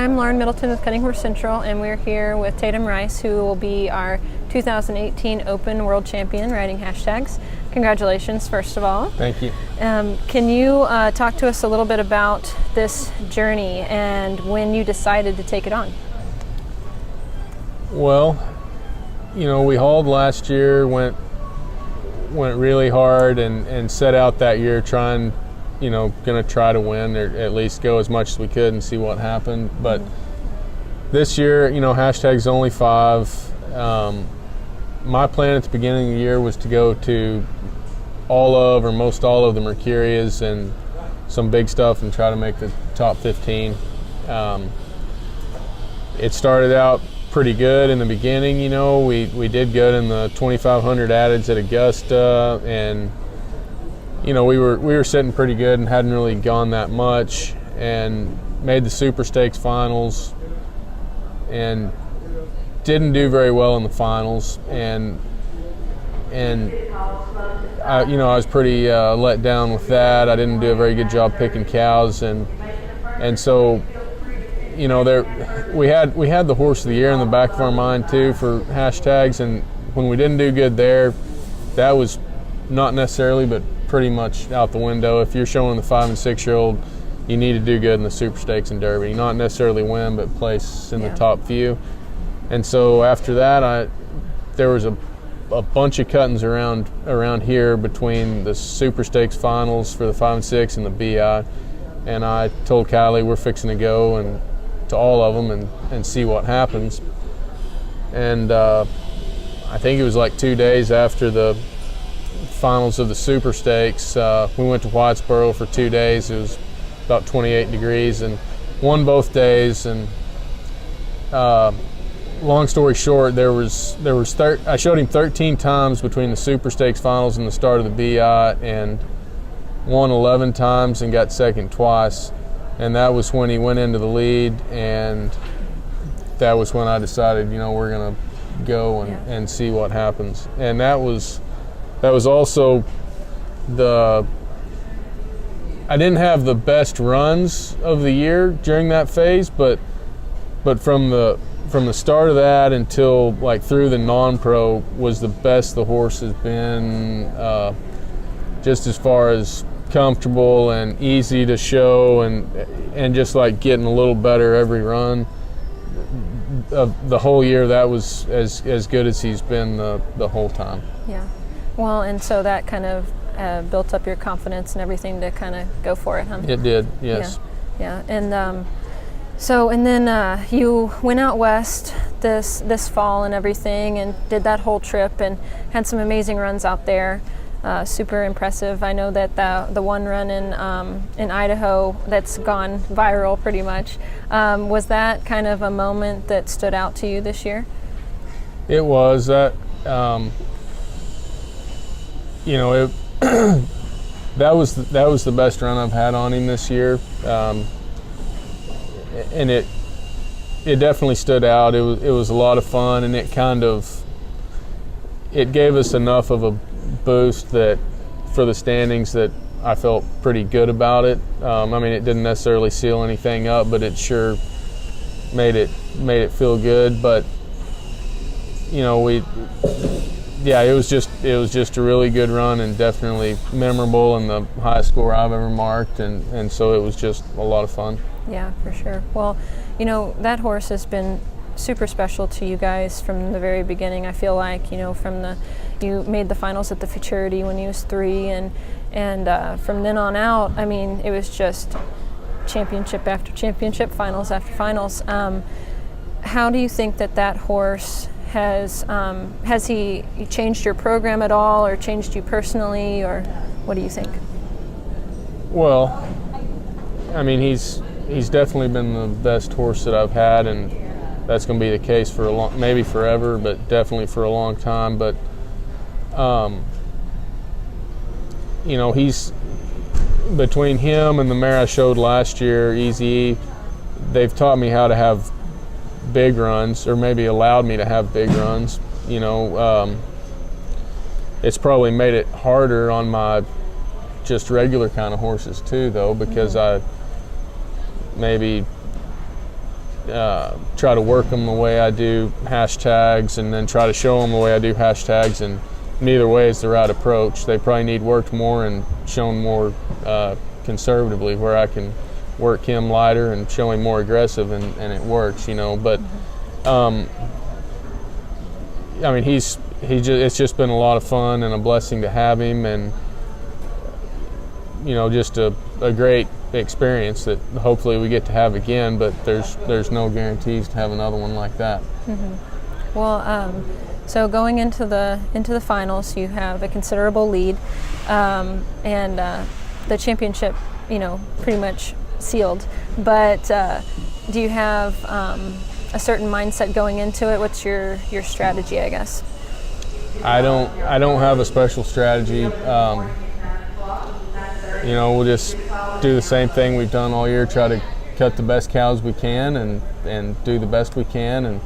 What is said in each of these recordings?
I'm Lauren Middleton with Cutting Horse Central, and we're here with Tatum Rice, who will be our 2018 Open World Champion riding hashtags. Congratulations, first of all. Thank you. Can you talk to us a little bit about this journey and when you decided to take it on? Well, you know, we hauled last year, went really hard, and set out that year trying, you know, going to try to win, or at least go as much as we could and see what happened. But this year, you know, hashtag's only 5. My plan at the beginning of the year was to go to all of, or most all of, the Mercurias and some big stuff and try to make the top 15. It started out pretty good in the beginning. You know, we did good in the 2,500 addeds at Augusta, and you know, we were sitting pretty good and hadn't really gone that much, and made the Super Stakes finals and didn't do very well in the finals, and I, you know, I was pretty let down with that. I didn't do a very good job picking cows, and so, you know, we had the horse of the year in the back of our mind too for hashtags, and when we didn't do good there, that was not necessarily, but pretty much out the window. If you're showing the 5 and 6 year old, you need to do good in the Super Stakes and Derby, not necessarily win, but place in the top few. And so after that, there was a bunch of cuttings around here between the Super Stakes finals for the 5 and 6 and the BI, and I told Kylie we're fixing to go and to all of them and see what happens. And I think it was like 2 days after the finals of the Super Stakes, we went to Whitesboro for 2 days. It was about 28 degrees, and won both days. And long story short, I showed him 13 times between the Super Stakes finals and the start of the BI, and won 11 times and got second twice. And that was when he went into the lead, and that was when I decided, you know, we're gonna go and see what happens. And that was also I didn't have the best runs of the year during that phase, but from the start of that until like through the non-pro was the best the horse has been, just as far as comfortable and easy to show, and just like getting a little better every run. Of the whole year, that was as good as he's been the whole time. Yeah. Well, and so that kind of built up your confidence and everything to kind of go for it, huh? It did, yes. Yeah. And then you went out west this fall and everything, and did that whole trip and had some amazing runs out there. Super impressive. I know that the one run in Idaho that's gone viral pretty much. Was that kind of a moment that stood out to you this year? It was. That you know, that was the best run I've had on him this year, and it definitely stood out. It was a lot of fun, and it gave us enough of a boost that for the standings that I felt pretty good about it. I mean, it didn't necessarily seal anything up, but it sure made it feel good. But you know, it was just a really good run, and definitely memorable, and the highest score I've ever marked, and so it was just a lot of fun. Yeah, for sure. Well, you know, that horse has been super special to you guys from the very beginning. I feel like, you know, you made the finals at the Futurity when he was 3, and from then on out, I mean, it was just championship after championship, finals after finals. How do you think that horse has he changed your program at all, or changed you personally, or what do you think? Well, I mean, he's definitely been the best horse that I've had, and that's going to be the case for maybe forever, but definitely for a long time. But you know, he's between him and the mare I showed last year, Easy, they've taught me how to have big runs, or maybe allowed me to have big runs. You know, it's probably made it harder on my just regular kind of horses too, though, because I maybe try to work them the way I do hashtags, and then try to show them the way I do hashtags, and neither way is the right approach. They probably need worked more and shown more conservatively, where I can work him lighter and show him more aggressive, and it works, but I mean, it's just been a lot of fun and a blessing to have him, and just a great experience that hopefully we get to have again, but there's no guarantees to have another one like that. Mm-hmm. Well, so going into the finals, you have a considerable lead, and the championship, pretty much sealed. But do you have a certain mindset going into it? What's your strategy, I guess? I don't have a special strategy. We'll just do the same thing we've done all year, try to cut the best cows we can and do the best we can. And,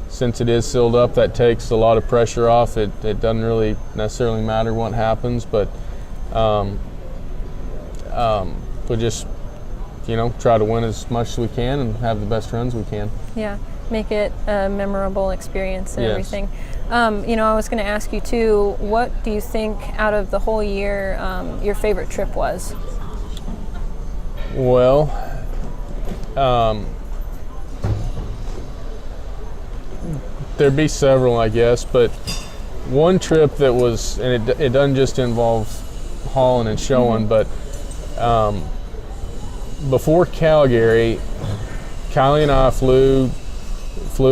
since it is sealed up, that takes a lot of pressure off. It doesn't really necessarily matter what happens, but we'll just, try to win as much as we can and have the best runs we can. Yeah, make it a memorable experience and yes. everything. I was going to ask you too, what do you think out of the whole year your favorite trip was? Well, there'd be several, I guess, but one trip that was, and it doesn't just involve hauling and showing, mm-hmm. but before Calgary, Kylie and I flew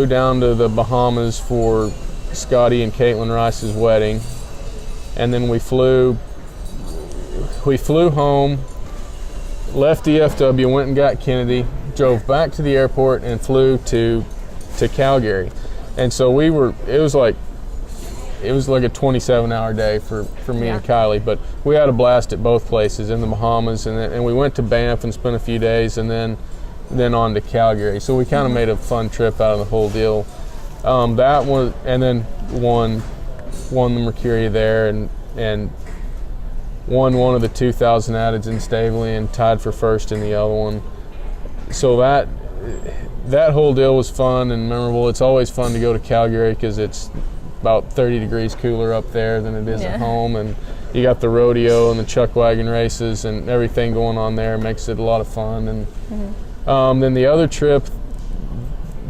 down to the Bahamas for Scotty and Caitlin Rice's wedding, and then we flew home, left DFW, went and got Kennedy, drove back to the airport, and flew to Calgary. And so it was like a 27-hour day for me yeah. and Kylie, but we had a blast at both places in the Bahamas, and we went to Banff and spent a few days, and then on to Calgary. So we kind of made a fun trip out of the whole deal. That one, and then won the Mercuria there, and won one of the 2,000 addeds in Staveley, and tied for first in the other one. So that whole deal was fun and memorable. It's always fun to go to Calgary because it's about 30 degrees cooler up there than it is yeah. at home, and you got the rodeo and the chuck wagon races and everything going on there. Makes it a lot of fun. And mm-hmm. Then the other trip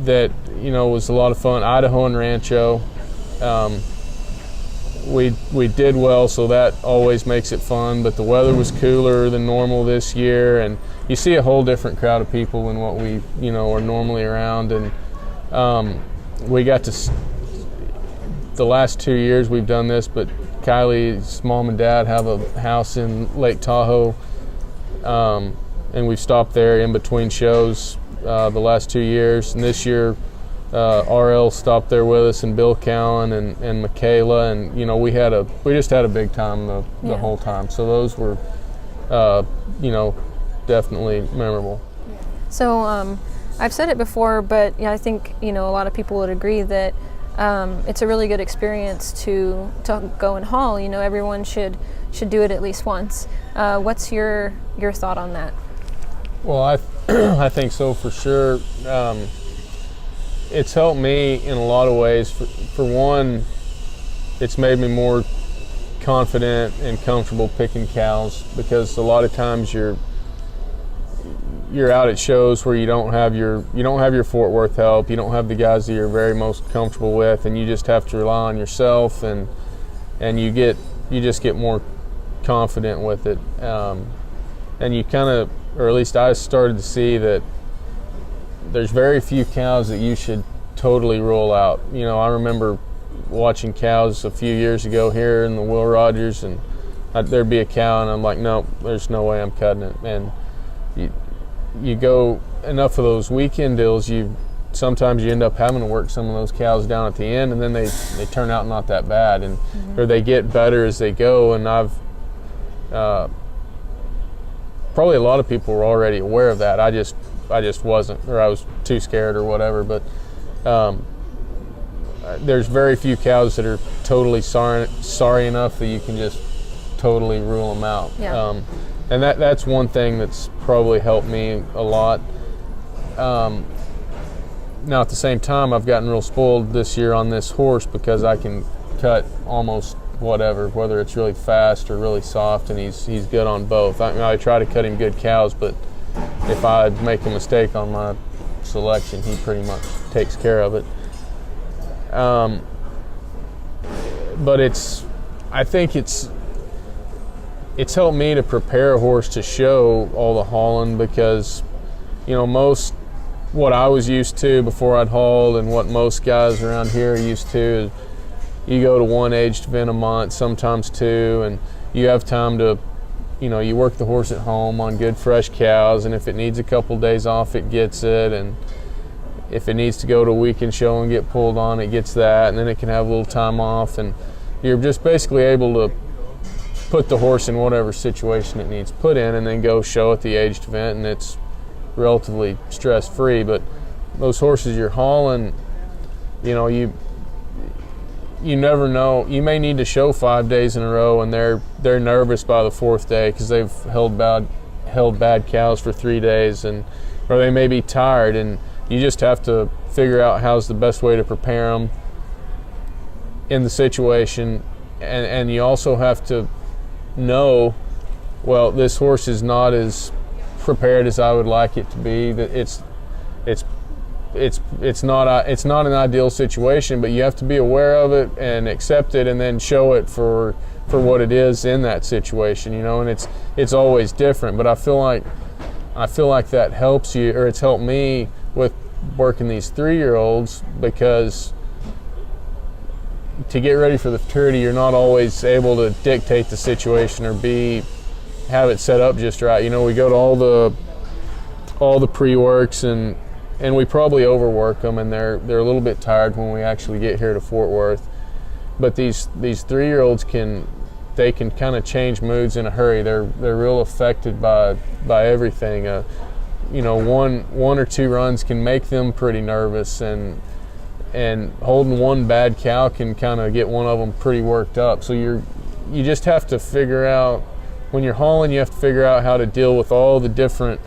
that was a lot of fun, Idaho and Rancho. We did well, so that always makes it fun, but the weather was cooler than normal this year, and you see a whole different crowd of people than what we are normally around. And we got to, the last 2 years we've done this, but Kylie's mom and dad have a house in Lake Tahoe, and we've stopped there in between shows the last 2 years. And this year RL stopped there with us, and Bill Cowan and Michaela, and we just had a big time the yeah. whole time. So those were definitely memorable. So I've said it before, but I think a lot of people would agree that it's a really good experience to go and haul. Everyone should do it at least once. What's your thought on that? Well, I think so for sure. It's helped me in a lot of ways. For one, it's made me more confident and comfortable picking cows, because a lot of times you're out at shows where you don't have your Fort Worth help, you don't have the guys that you're very most comfortable with, and you just have to rely on yourself, and you just get more confident with it, and you kind of, or at least I started to see that there's very few cows that you should totally roll out. I remember watching cows a few years ago here in the Will Rogers, and there'd be a cow, and I'm like, no, there's no way I'm cutting it. And you go enough of those weekend deals, sometimes you end up having to work some of those cows down at the end, and then they turn out not that bad, and mm-hmm. or they get better as they go. And I've probably a lot of people were already aware of that. I just wasn't, or I was too scared or whatever. But there's very few cows that are totally sorry enough that you can just totally rule them out. Yeah. And that's one thing that's probably helped me a lot. Now at the same time, I've gotten real spoiled this year on this horse because I can cut almost whatever, whether it's really fast or really soft, and he's good on both. I try to cut him good cows, but if I make a mistake on my selection, he pretty much takes care of it. But I think it's helped me to prepare a horse to show all the hauling, because what I was used to before I'd hauled and what most guys around here are used to is you go to one aged event a month, sometimes two, and you have time to, you work the horse at home on good fresh cows, and if it needs a couple days off, it gets it, and if it needs to go to a weekend show and get pulled on, it gets that, and then it can have a little time off, and you're just basically able to put the horse in whatever situation it needs put in and then go show at the aged event, and it's relatively stress-free. But those horses you're hauling, you never know. You may need to show 5 days in a row, and they're nervous by the fourth day because they've held bad cows for 3 days, or they may be tired, and you just have to figure out how's the best way to prepare them in the situation, and you also have to know, well, this horse is not as prepared as I would like it to be. That it's not an ideal situation, but you have to be aware of it and accept it, and then show it for what it is in that situation, and it's always different. But I feel like that helps you, or it's helped me with working these 3-year-olds, because to get ready for the futurity, you're not always able to dictate the situation or have it set up just right. We go to all the pre-works, and we probably overwork them, and they're a little bit tired when we actually get here to Fort Worth. But these 3-year-olds can kind of change moods in a hurry. They're real affected by everything. One or two runs can make them pretty nervous, and holding one bad cow can kind of get one of them pretty worked up. So you just have to figure out, when you're hauling, you have to figure out how to deal with all the different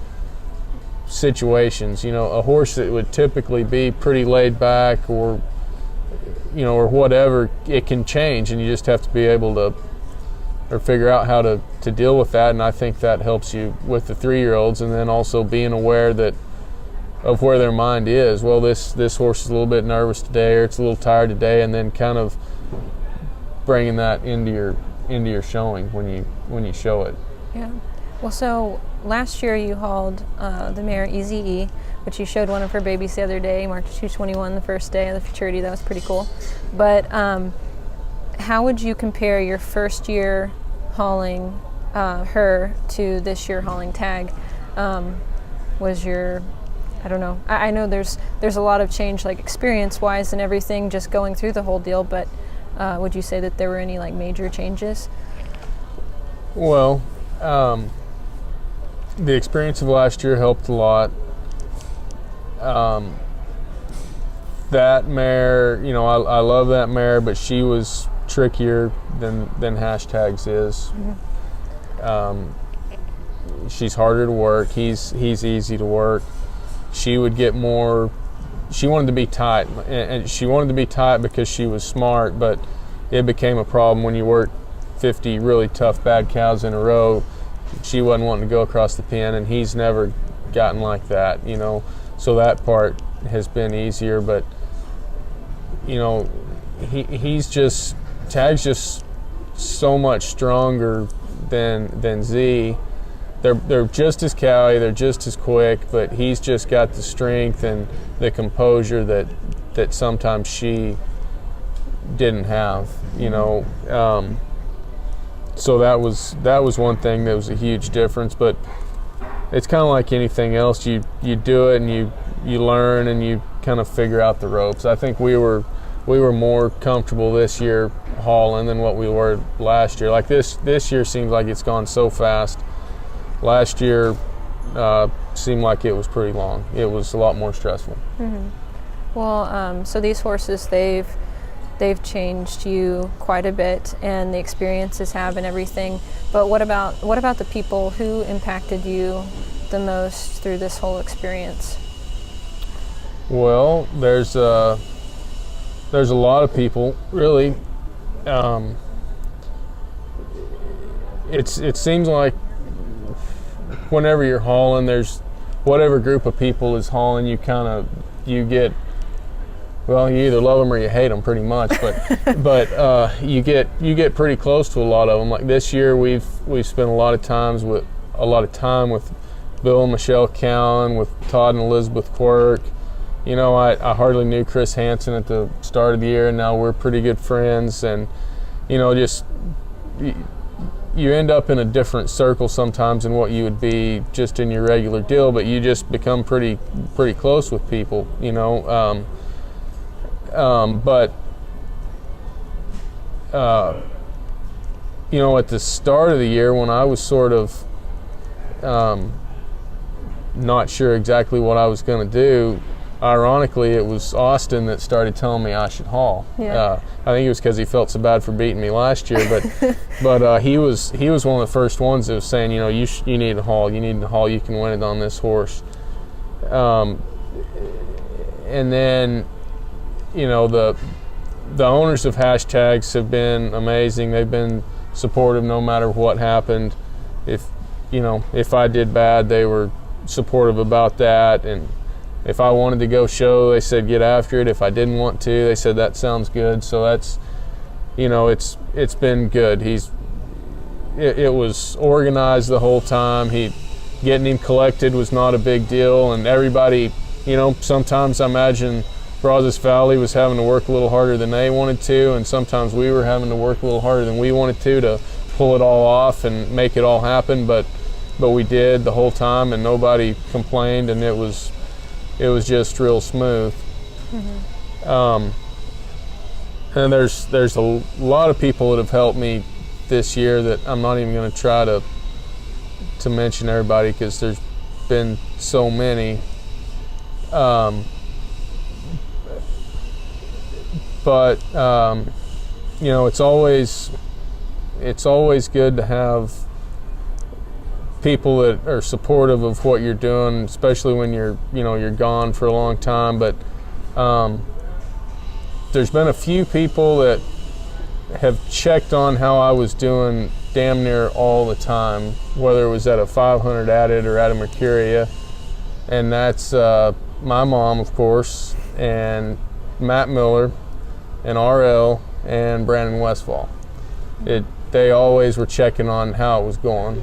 situations. A horse that would typically be pretty laid back or whatever, it can change, and you just have to be able to, or figure out how to deal with that. And I think that helps you with the 3-year-olds, and then also being aware of where their mind is. Well, this horse is a little bit nervous today, or it's a little tired today, and then kind of bringing that into your showing when you show it. Yeah. Well, so last year you hauled the mare Easy, which you showed one of her babies the other day, marked 221 the first day of the futurity. That was pretty cool. But how would you compare your first year hauling her to this year hauling Tag? I don't know. I know there's a lot of change, like experience-wise and everything, just going through the whole deal. But would you say that there were any major changes? Well, the experience of last year helped a lot. That mare, I love that mare, but she was trickier than Hashtags is. Mm-hmm. She's harder to work. He's easy to work. She would get more. She wanted to be tight, and she wanted to be tight because she was smart. But it became a problem when you worked 50 really tough bad cows in a row. She wasn't wanting to go across the pen, and he's never gotten like that. So that part has been easier. But Tag's just so much stronger than Z. They're just as cowy, they're just as quick, but he's just got the strength and the composure that sometimes she didn't have. So that was one thing that was a huge difference. But it's kind of like anything else. You do it, and you learn, and you kind of figure out the ropes. I think we were more comfortable this year hauling than what we were last year. Like this year seems like it's gone so fast. Last year seemed like it was pretty long. It was a lot more stressful. Mm-hmm. Well, so these horses, they've changed you quite a bit, and the experiences have and everything. But what about the people who impacted you the most through this whole experience? Well, there's a lot of people, really. It seems like whenever you're hauling, there's whatever group of people is hauling, you get, well, you either love them or you hate them, pretty much. But you get pretty close to a lot of them. Like this year, we've spent a lot of time with Bill and Michelle Cowan, with Todd and Elizabeth Quirk. You know, I hardly knew Chris Hansen at the start of the year, and now we're pretty good friends. And you know, just you end up in a different circle sometimes than what you would be just in your regular deal, but you just become pretty close with people, you know. But you know, at the start of the year, when I was sort of not sure exactly what I was going to do, ironically, it was Austin that started telling me I should haul. Yeah. I think it was because he felt so bad for beating me last year, but he was one of the first ones that was saying, you know, you need to haul. You need to haul. You can win it on this horse. And then, you know, the owners of Hashtags have been amazing. They've been supportive no matter what happened. If I did bad, they were supportive about that. And if I wanted to go show, they said get after it. If I didn't want to, they said that sounds good. So that's, you know, it's been good. It was organized the whole time. Getting him collected was not a big deal, and everybody, you know, sometimes I imagine Brazos Valley was having to work a little harder than they wanted to, and sometimes we were having to work a little harder than we wanted to pull it all off and make it all happen. But we did the whole time, and nobody complained, and it was just real smooth. Mm-hmm. And there's a lot of people that have helped me this year that I'm not even going to try to mention everybody, because there's been so many. But you know, it's always good to have people that are supportive of what you're doing, especially when you're gone for a long time. But there's been a few people that have checked on how I was doing damn near all the time, whether it was at a 500 added or at a Mercuria, and that's my mom, of course, and Matt Miller, and RL, and Brandon Westfall. They always were checking on how it was going,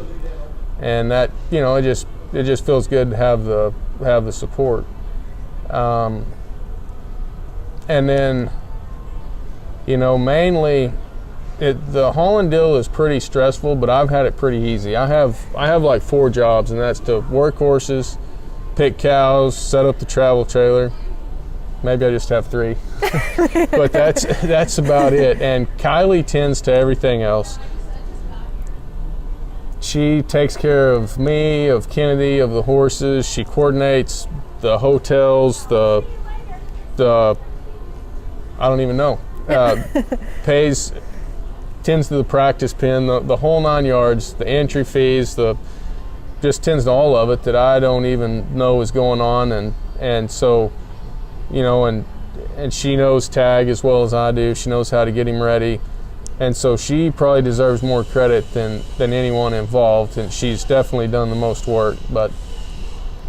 and that, you know, it just feels good to have the support. And then, you know, mainly the hauling deal is pretty stressful, but I've had it pretty easy. I have like 4 jobs, and that's to work horses, pick cows, set up the travel trailer. Maybe I just have 3, but that's about it. And Kylie tends to everything else. She takes care of me, of Kennedy, of the horses. She coordinates the hotels, the I don't even know. Tends to the practice pen, the whole 9 yards, the entry fees, just tends to all of it that I don't even know is going on, and so, you know, and she knows tag as well as I do. She knows how to get him ready, and so she probably deserves more credit than anyone involved, and she's definitely done the most work. But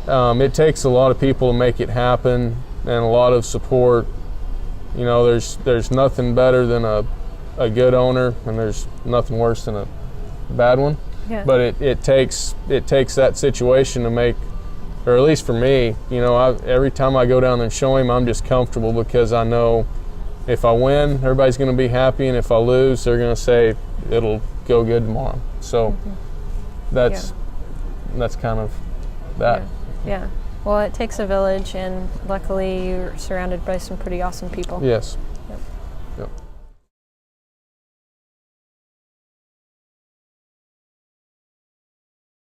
it takes a lot of people to make it happen, and a lot of support. You know, there's nothing better than a good owner, and there's nothing worse than a bad one. Yeah. But it takes that situation to make, or at least for me, you know, every time I go down there and show him, I'm just comfortable, because I know if I win, everybody's going to be happy, and if I lose, they're going to say it'll go good tomorrow. So that's kind of that. Yeah. Well, it takes a village, and luckily you're surrounded by some pretty awesome people. Yes.